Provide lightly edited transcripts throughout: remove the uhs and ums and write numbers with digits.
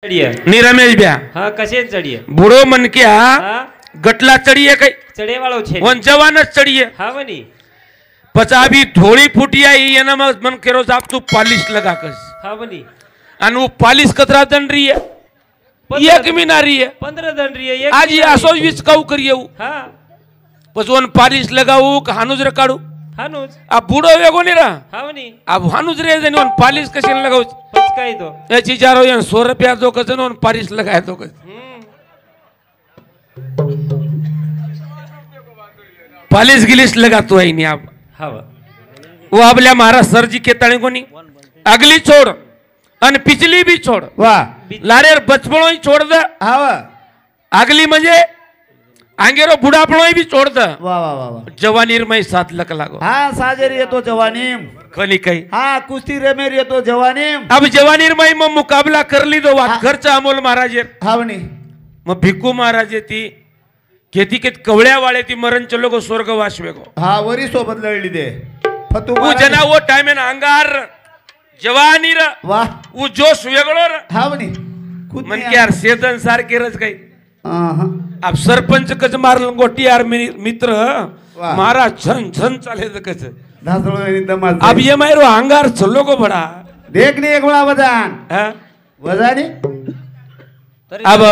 नी रमेश ब्या हाँ कसे चढ़िए बूढ़ो मन के हाँ गटला चढ़िए कई चढ़े वालों छे वन जवान चढ़िए हाँ वनी पचावी थोड़ी फूटिया ये ना मन के रोज आप तू पालिश लगा कर हाँ वनी अन वो पालिश कतरा दन रही है एक महीना रही है 15 दन रही है आज ये आसो विच काऊ करिए वो हाँ बस वन पालिश लगाऊ हानुज रकाडू हानुज अब बूढ़ो वेगो नहीं रहा हाँ वनी अब हानुज रे जन वन पालिश कसे लगाऊ पचकाई दो ए चीजारो ये 100 रुपया दो कजन वन पालिश लगाए दो कज पालिश गिलिश लगा तो है नहीं आप हाँ वो आपल्या महाराज सर जी के तणे को नहीं अगली छोड़ अन पिछली भी छोड़ वाह लारे बचपनो ही छोड़ दे हाँ अगली म्हणजे आंगेरो बुढ़ापणो ही भी छोड़ दे वाह वाह वाह वाह जवानीर में साथ लक लागो हाँ साजेर येतो जवानीम कनी कई हाँ कुस्ती रेमेर येतो जवानीम अब जवानीर में मग मुकाबला कर ली दो वात घरचा अमोल महाराज हाँ वनी मग भिक्कू महाराज ती खेती के कवळ्या वाले ती मरण चलो को स्वर्गवास वेगो हाँ वरी सोबत लढली दे फतू वो जना वो टाइम एन अंगार जवानीर वाह वो जोश वेगळो र हाँ वनी मन के यार सेतन सारखे रच काही हाँ अब सरपंच कच मारल गोटी यार मित्र वाह। मारा छन छन चाले कच धासळो वेनी दमाज अब ये मारो अंगार चलो को बड़ा देख नी एक बड़ा वजान हाँ? वजानी अब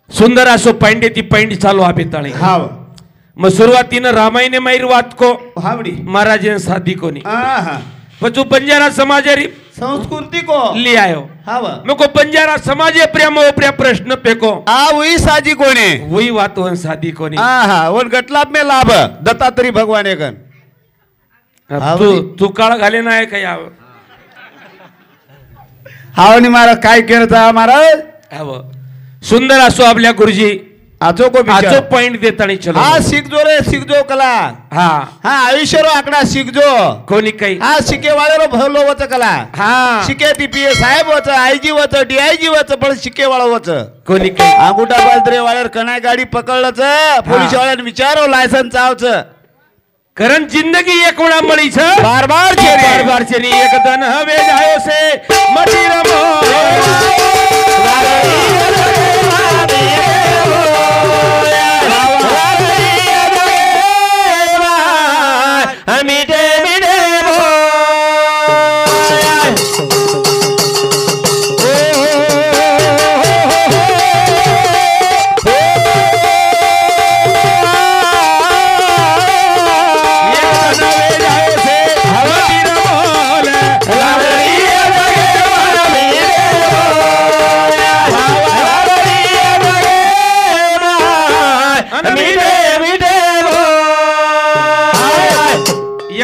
सुंदर असो पांडे ती पांडी चालू आपे तळे हाँ मग सुरुवातीनं रामायणे माहीर वात को हाँ वनी महाराज साधी कोनी हाँ हाँ पचू बंजारा समाजारी संस्कृति को ले आयो हाँ वाह मेरे को बंजारा समाजे प्रेम ओप्रिया प्रश्न पेको हाँ वही साजी कोने वही बात वन साधी कोनी हाँ हाँ वन गटलाप में लाभ दत्तात्री भगवान एकन अब तू काळ घाले ना आहे काय आव हावनी मारा काय केरता महाराज आव सुंदर असो आपल्या गुरुजी आजो को आजो पॉइंट देतानी चलो हाँ सीखजो रे सीखजो कला हा हाँ आयुष्य रो आकडा सीखजो कोणी काही हाँ शिके वाले रो भलो वच कला हा शिके टीपीए साहेब वच आईजी वच डीआईजी वच पण शिके वाला वच कोणी काही अंगुठा बाजरे वाले कनाय गाडी पकडलच पोलीस वाल्यान विचारो लायसन चावच कारण जिंदगी एक वेळा मળી છે बार बार छे बार बार છે ની એક ધન હવે જાયો છે મટી રમો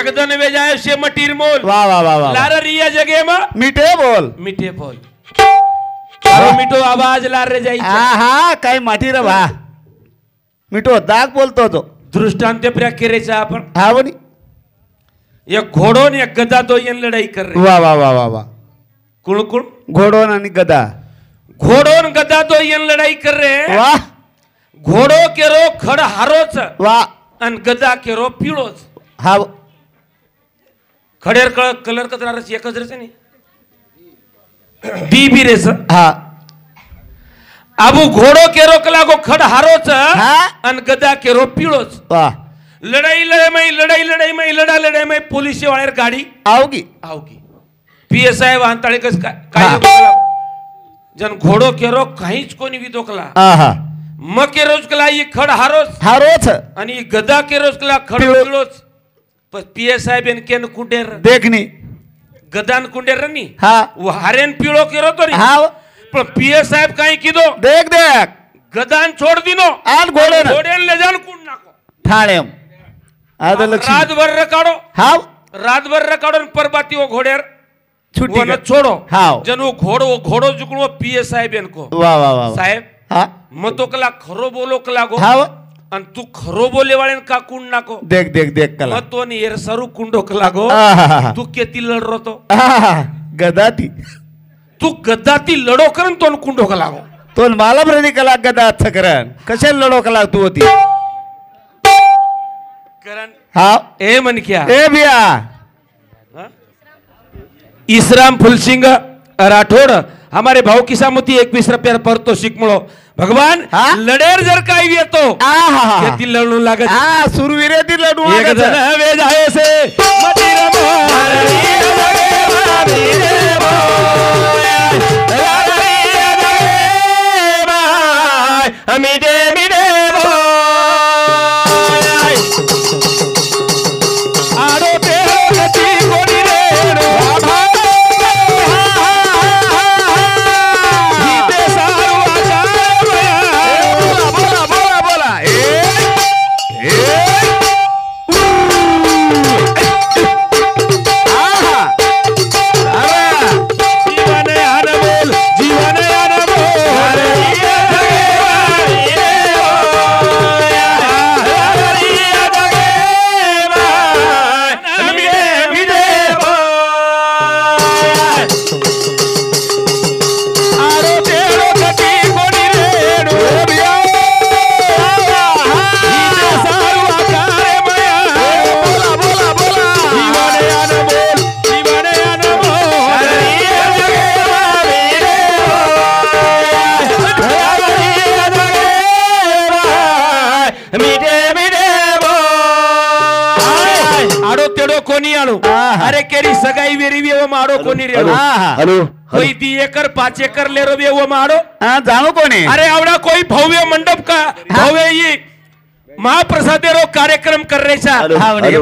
एकदन वे जाए से मटीर मोल वाह वाह वाह वाह लारा रिया जगह में मीठे बोल मीठे बोल तारो मीठो आवाज लार रे जाई हाँ हाँ काय माठी रे भा मिठो दाग बोलतो तो दृष्टांत प्र्या केरेचा आपण हाँ वनी एक घोडो ने एक गदा दो यन लड़ाई कर रहे वाह वाह वाह वाह वाह कुण कुण घोडो आणि गदा घोडो न गदा दो यन लड़ाई कर रहे वाह घोडो केरो खड हारोच वाह अन गदा केरो पिळोच हाँ खडेर कलर कचरा रस एकच रस नाही बी बी रेस हाँ आबू घोडो केरो कलागो खड हारोच हाँ? अन गदा केरो पिळोच वाह लड़ाई लड़ाई में पुलिस वाले गाड़ी आओगी आओगी पीएसआय वाहनताळे कस हा. काय जन घोडो केरो काहीच कोणी विदोकला आहा मग केरोच कला ही खड हारोच हारोच आणि ही गदा केरोच कला खड पिळो. पिळोच पण पीएसआय बेन केन कुंडेर देखनी गदान कुंडेर नी हाँ वो हारेन पिळो केरो तो नी हाँ पण पीएसआय काही किदो देख देख गदान छोड़ दिनो आन घोड़े न घोडेन ले जान कुंड नाको ठाणेम आद लक्ष्मी रात भर रकाडो हाँ रात भर रकाडो परबाती वो घोडेर छुट्टी वो न कर छोड़ो हाँ जन वो घोड़ो जुकड़ो पीएसआई बेन को वाह वाह वाह साहेब हाँ मतो कला खरो बोलो कला गो हाँ अन तू खरो बोले वाले का कुंड नाको देख देख देख कला मतो नि एर सरू कुंडो कला गो आहा तू केती लड़ रो तो गदा ती तू गद्दाती लड़ो करन तो कुंडो कला गो तो मला प्रति कला गदा अच्छा करन कशा लढो कला तू होती करण हाँ ए मन क्या ए भैया इसराम फुलसिंग राठोड हमारे भाऊ किसामती 21 रुपया पारितोषिक मिळो भगवान हा? लढेर जर काही येतो आहा. येथील लढू लागत हा सुरवीरे ती लढू एक जण वे जाए से मती कोणी आणू अरे केरी सगाई वेरी वे माडो कोणी रे हॅलो कोई 2 एकर 5 एकर ले रो वे माडो जाणू कोणी अरे आवडा कोई भव्य मंडप का भव्य ये महाप्रसाद रो कार्यक्रम कर रे सा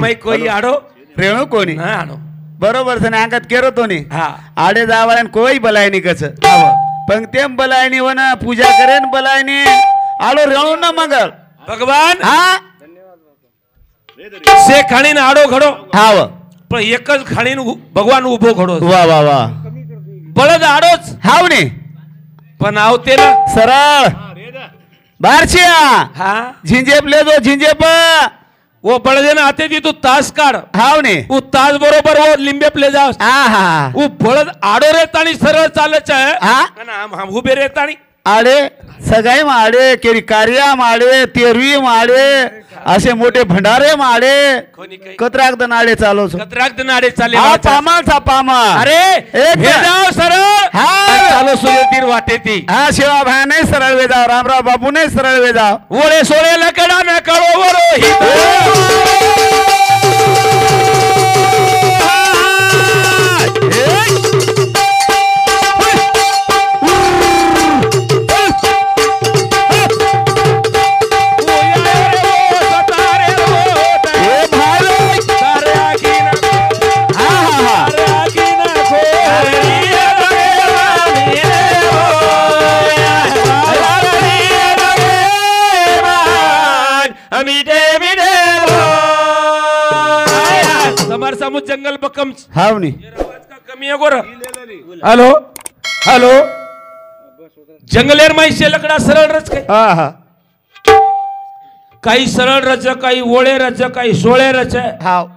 मैं कोई आडो रेणू कोणी आणो बरोबर છે ને આગત કેરો તો ની હા આડે જાવાળાને કોઈ બલાય ની કછ પણ તેમ બલાય ની વના પૂજા કરે ને બલાય ની આડો રેણુ ન મગર ભગવાન હા સે ખાણી ને આડો ઘડો હાવ પણ એક જ ખાણી નું ભગવાન ઊભો ઘડો વાહ વાહ વાહ બળદ આડો જ હાવ ને પણ આવતે ના સરળ બાર છે હા झिंजेप ले दो झिंजेप वो बड़े ने आते थी तू ताश काढ हाव ने वो ताश बरोबर वो लिंबे ले जाओ आहा वो बळद आडो रेताणी सरळ चालच आहे हा आणि हम उभे रेताणी आडे सगाई माडे केरी कार्या माडे तेरवी माडे असे मोठे भंडारे माडे कतराक दनाडे चालो कतराक दनाडे चाले हा पामा था पामा अरे हे जाओ सरळ हा चालो सूर्यतीर वाटे ती हा शिवा भाई नाही सरळ वे जाओ रामराव बाबू नाही सरळ वे जाओ ओळे सोळे लकडा न कळो वरो समोर जंगल बकम हाव नी आवाज का कमी है गोरा हेलो हेलो जंगलेर माहिती लकडा सरळ रच काय हा हा काही सरळ रच काही ओळे रच काही सोळे रच हाव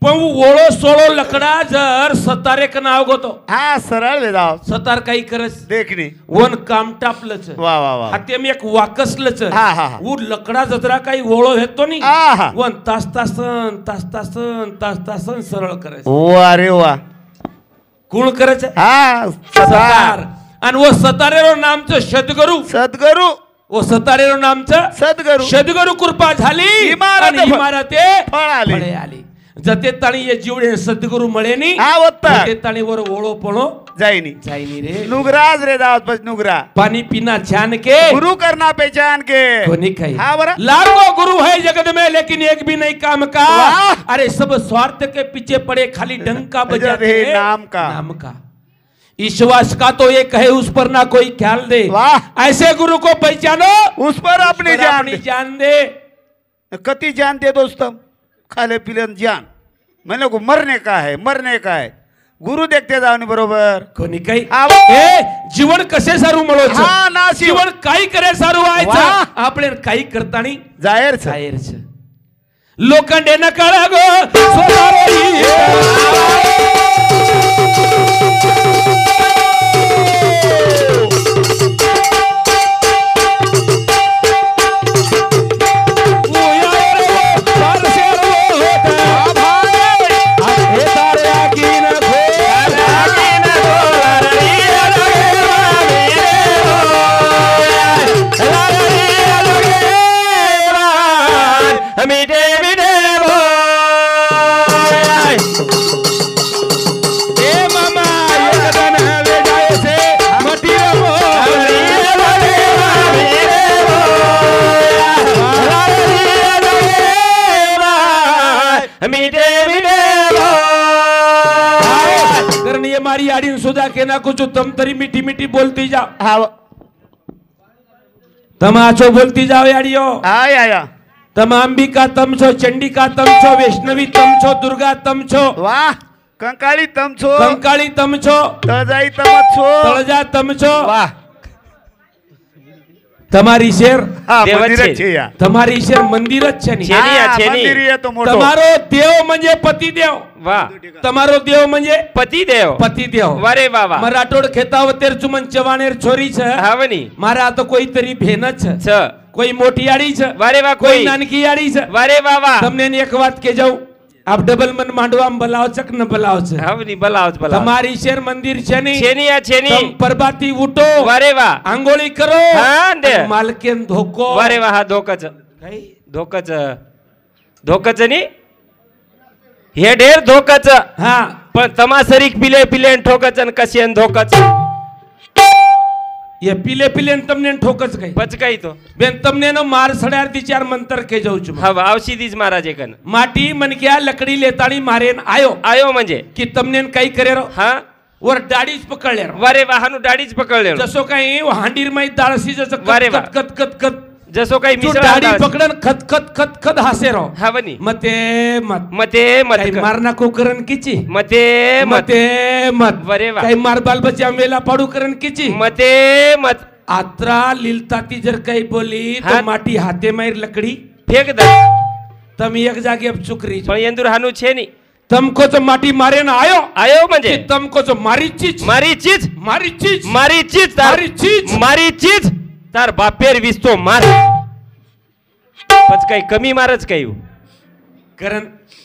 पण ओळो सोळो लकडा जर सतारे का नाव गोतो हा सरळ वे जाओ सतार काही करस देखनी वन काम टापलच वाह वाह वाह हाते मी एक वाकसलच हा हा उ लकडा जत्रा काही ओळो हेतो नी आहा वन तास तासन सरळ करस वाह रे वाह कोण करच हा सतार आणि वो सतारेरो नामचं सद्गुरु सद्गुरु वो सतारेरो नामचं सद्गुरु सद्गुरु कृपा झाली इमारत आणि इमारते फळ आली. फळे आली जते ताणी ये जीवडे सद्गुरु मळेनी हा वत्ता जते ताणी वर ओळो पणो जाईनी जाईनी रे नुगराज रे दावत बस नुगरा पानी पीना छान के गुरु करना पहचान के कोनी कही हाँ बरा लाखों गुरु है जगत में लेकिन एक भी नहीं काम का वाह! अरे सब स्वार्थ के पीछे पड़े खाली डंका बजाते है नाम का ईश्वास का तो एक है उस पर ना कोई ख्याल दे वाह ऐसे गुरु को पहचानो उस पर अपनी जान दे कति जान दे दोस्तों खाले पीले जान मैंने को मरने का है गुरु देखते जाओ नी बरोबर कोणी काही आव. ए जीवन कसे सारू मळो हा ना जीवन काही करे सारू वाह. व्हायचं आपण काही करतानी जाहीर जाहीरच लोखंडे न कळा गो स्वतःरोई सुधा के ना कुछ तम तरी मीठी मीठी बोलती जाओ हा तम आछो बोलती जाओ यारियो आया तम अंबिका तम छो चंडिका तम छो वैष्णवी तम छो दुर्गा तम छो वाह कंकाळी तम છો कंकाळी तम छो તળજાઈ તમ છો તળજા તમ છો વાહ તમારી શેર હા દેવ જ મંદિર જ છે. છે યાર તમારી શેર મંદિર જ છે ની છે. છેની આ હા, છેની. મંદિર એ તો મોટો તમારો દેવ म्हणजे પતિદેવ વાહ તમારો દેવ म्हणजे પતિદેવ પતિદેવ વારે વાહ મરાઠોડ ખેતાવતેર ચુમન ચવાણેર છોરી છે હાવની મારા તો કોઈ તરી ભેન જ છે છ કોઈ મોટી આડી છે વારે વાહ કોઈ કોઈ નાનકી આડી છે વારે વાહ વાહ તમને એની એક વાત કે જાઉં આપ ડબલ મન માંડવામાં બલાવ છે કે ન બલાવ છે હાવની બલાવ બલાવ તમારી શેર મંદિર છે ની છેની આ છેની તમ પરબાતી ઉઠો વારે વાહ આંગોળી કરો હા, દે. અને માલકેન ધોકો વારે વાહ હા ધોકચ કઈ? ધોકચ ધોકચ ની હે ઢેર ધોકચ હા પણ તમા સરીક પીલે પીલે ઠોકચ અને કશી ધોકચ એ પીલે પીલે ને તમને ઠોકસ કઈ પચકાઈ તો બેન તમને એનો માર સડારતી ચાર મંતર કે જાઉં છું હવે આવશી દીજ મહારાજ એકન માટી મનક્યા લકડી લેતાણી મારે આયો આયો म्हणजे की તમને કઈ કરે રો હા वर दाढीच पकडले रो वारे वाहनु दाढीच पकडले जसो काही हांडीर माई दाळसी जसं वारे वा. कत कत कत कत जसो काही तू मिसळ दाढी पकडन खत खत खत खत हासे रो हावनी मते मत मते मत काही मारना को करन किची मते मत मते मत वरे वा. काही मार बाल बच्चा मेला पाडू करन किची मते मत आत्रा लिलताती जर काही बोली हा. तो माटी हाथे मार लकडी फेक द तम एक जागे अब चुकरी पण यंदुर हानु छे नी तमको तो माटी मारे ना आयो आयो म्हणजे की तमको तो मारी चीज मारी चीज मारी चीज मारी चीज तार मारी चीज. मारी चीज तार बापेर विस्तो मार पच काही कमी मारच काही कारण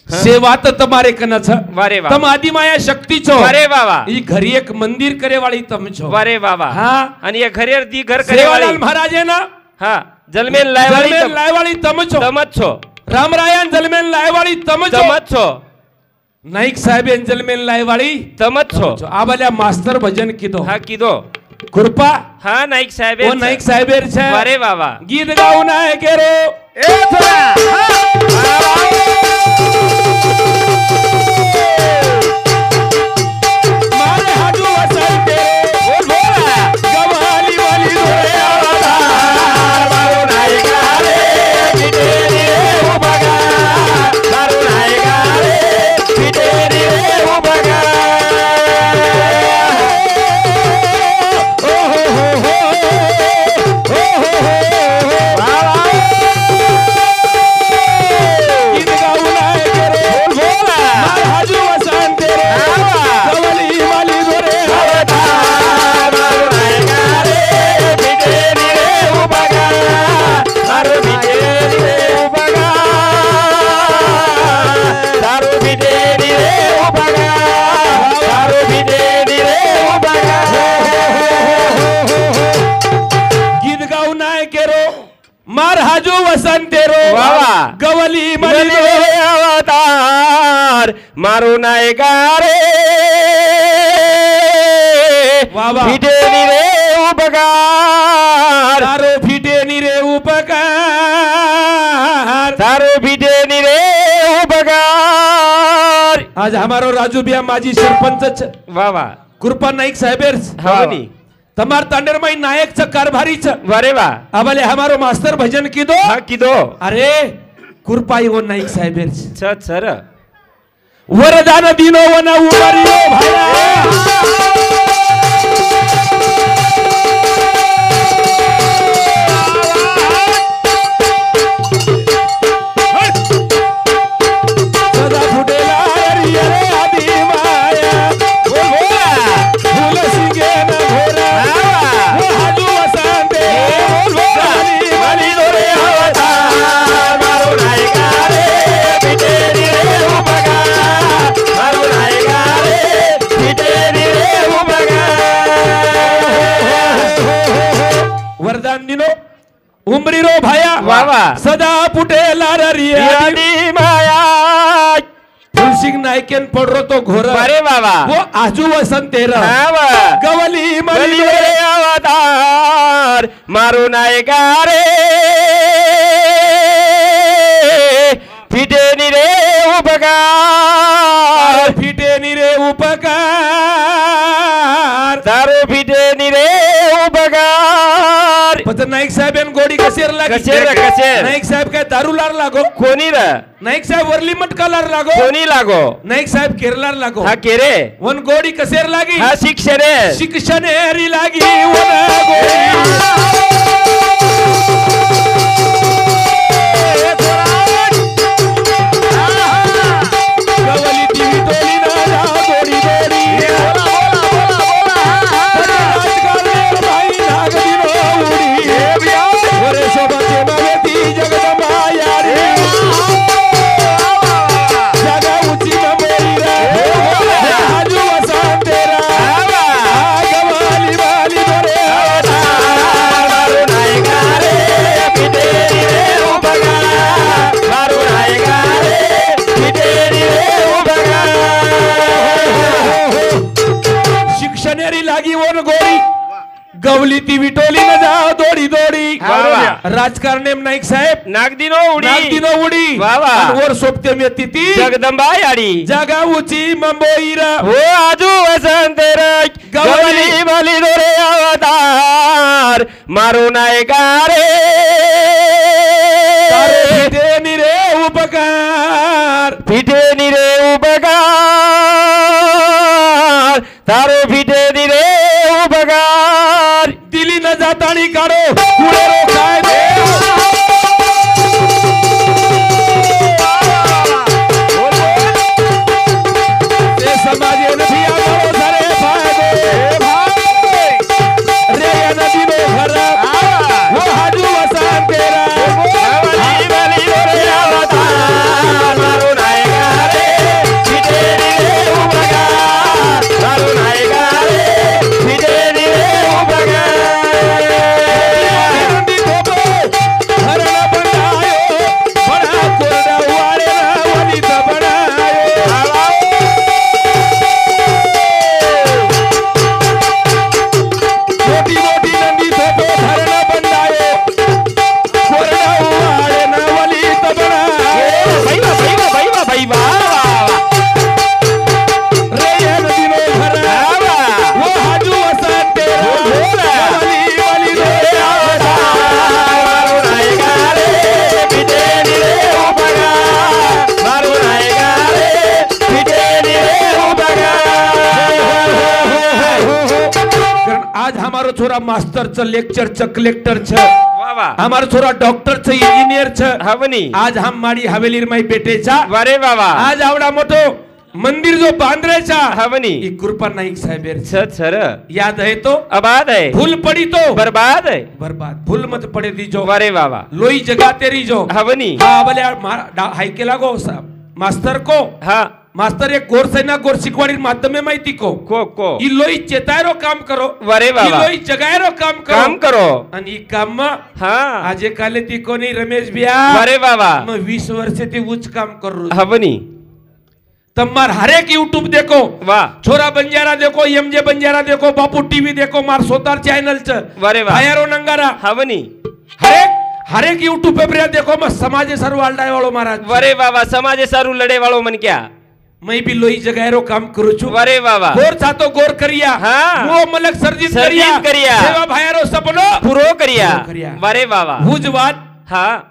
सेवा तर તમારે કન છે વારે વાહ. તમ આદિમાયા શક્તિ છો વારે વાહ વાહ. ઈ ઘરી એક મંદિર કરે વાળી તમ છો वारे बाबा હા. आणि या घरेर दी घर करे સેવાલાલ वाली મહારાજે ના हा जलमेन लाय वाली જલમેન લાયવાળી તમ છો तमत छो રામરાયન જલમેન લાયવાળી તમ છો तमत छो નાઈક સાહેબેન જલમેન લાયવાળી तमत छो આ બાલ્યા માસ્ટર ભજન કીધો हा किदो કૃપા हा नाईक साहेब ઓ નાઈક સાહેબેર છે वारे बाबा ગીત ગાઉ ના કેરો એ થોડા મારે હાડુ વસન તે बोल बोल ગવાલી વાલી રે अवतार मारो नायका रे पिटेरी रे ओ बगा मारो नायका रे पिटेरी रे ओ बगा ओ हो हो हो बाबा गीत गाऊ ना केरो बोल बोल मार हाडू वसन ते गवाली वाली रे अवतार मारो नायका रे पिटेरी रे ओ बगा मारो पिटेरी रे ओ बगा मारो पिटेरी रे ओ बगा मारो पिटेरी रे ओ बगा गीत गाऊ नाय केरो मार हाजू वसंतेरो वा वा. गवली मली मली रे अवतार मारो नायका रे वा वा. पिटेरी रे ओ बगा तारो फिटे निरे उपकार तारो पिटेरी रे ओ बगा आज हमारो राजू बिया माजी सरपंच वा वा कृपा नाईक साहेबेर हावनी तमार तांडेर माई नायक च कारभारी च वारे वा आबाले हमारो मास्टर भजन कीधो हा किदो अरे कृपा वो नाईक साहेबेर छ सर वरदान दिनो वना उमरियो भाया सदा फुटेला हरिया रे आदि माया बोल बोल फूल सिंगे न घोरा वो हाजू वसंते बोल बोल मली रे अवतार मारो नायका रे पिटेरी रे ओ बगा मारो नायका रे पिटेरी रे ओ बगा वरदान दिनो उमरी रो भाया वा वा. सदा फुटेला हरिया यादी माया तुलसिंग नायकेन पडरो तो घोरा अरे बाबा वो आजू वसंते रा हा वा गवली मली मली रे अवतार मारो नायका रे पिटेरी रे ओ बगा फिटे निरे उपकार उपकार पण नाईक साहेब यांनी गोडी कसेर लागी कसेर कसेर नाईक साहेब काय दारूलार लागो कोणी र नाईक साहेब वरली मटकालार लागो कोणी लागो नाईक साहेब केरलार लागो हा केरे वन गोडी कसेर लागी हा शिक्षणे शिक्षणेरी लागी वन गोडी गवली ती विटोली न जाओ दोडी दोडी राजकारणे नाईक साहेब नागदिनो उडी वर सोपते मी ती जगदंबा याडी जागा उची मंबोईरा हो आजू वसंतेर गवली बली दोरे अवतार मारू नाही गारे पिठे निरे उपकार पिठे निरे उपकार तारो पिठे निरे उपकार दिली न जातानी काढो कुळेरो काय दे ते समाजे नदी आलो सारे फायदे रे या नदी नो घरा वो हाजू वसान तेरा गवली बली दोरे अवतार मारू नाही गारे पिठे निरे उपकार मारू नाही गारे पिठे निरे उपकार छोरा मास्टर च लेक्चर च कलेक्टर छ वाह हमारा छोरा डॉक्टर छ इंजीनियर छ हवनी आज हम माडी हवेली माई बेटे चा वारे बाबा आज आवडा मोठो मंदिर जो बांधरायचा हवनी ही कृपा नाईक साहेब सर याद है तो आबाद है भूल पड़ी तो बर्बाद है बर्बाद भूल मत पड़े दीजो वारे बाबा लोई जगा तेरी जो हवनी हाँ बोले हाई के लागो मास्टर को हाँ मास्तर एक गोर सेना गोर शिकवाडी माध्यमे माहिती को इलोई चेतायरो काम करो वरे बाबा इलोई जगायरो काम करो आणि काम हाँ आज काले ती कोणी रमेश बिया वरे बाबा मग 20 वर्ष ती उच्च काम करू हवनी तमार हर एक यूट्यूब देखो वाह छोरा बंजारा देखो एमजे बंजारा देखो बापू टीवी देखो मार सोतार चैनल च वरे वाह आयरो नंगारा हवनी हर एक यूट्यूब पे देखो मैं समाज सर वालडाय वालो महाराज वरे बाबा समाज सारू लड़े वालो मन क्या मैं भी लोई जगायरो काम करू छु वरे बाबा गोर छातो गोर करिया हाँ वो मलक सर्जित करिया सेवा भायरो सपनो पुरो करिया वरे बाबा हुजवाद हाँ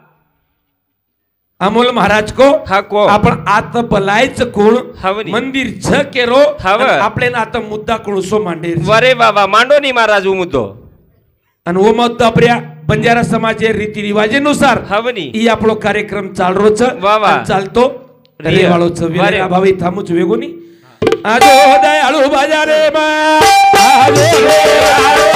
अमोल महाराज को हा को आपण आता बलायच कोण हवनी मंदिर छ केरो हव आपले आता मुद्दा कोणसो मांडे वरे बाबा मांडो नी महाराज मुद्दो आणि वो मुद्दा आपल्या बंजारा समाजे रीती रिवाजेनुसार हवनी ई आपलो कार्यक्रम चालरोच चालतो रे वाळो छ वीरा भावी थामुच वेगोनी आजो दयाळू बाजारे मा आजो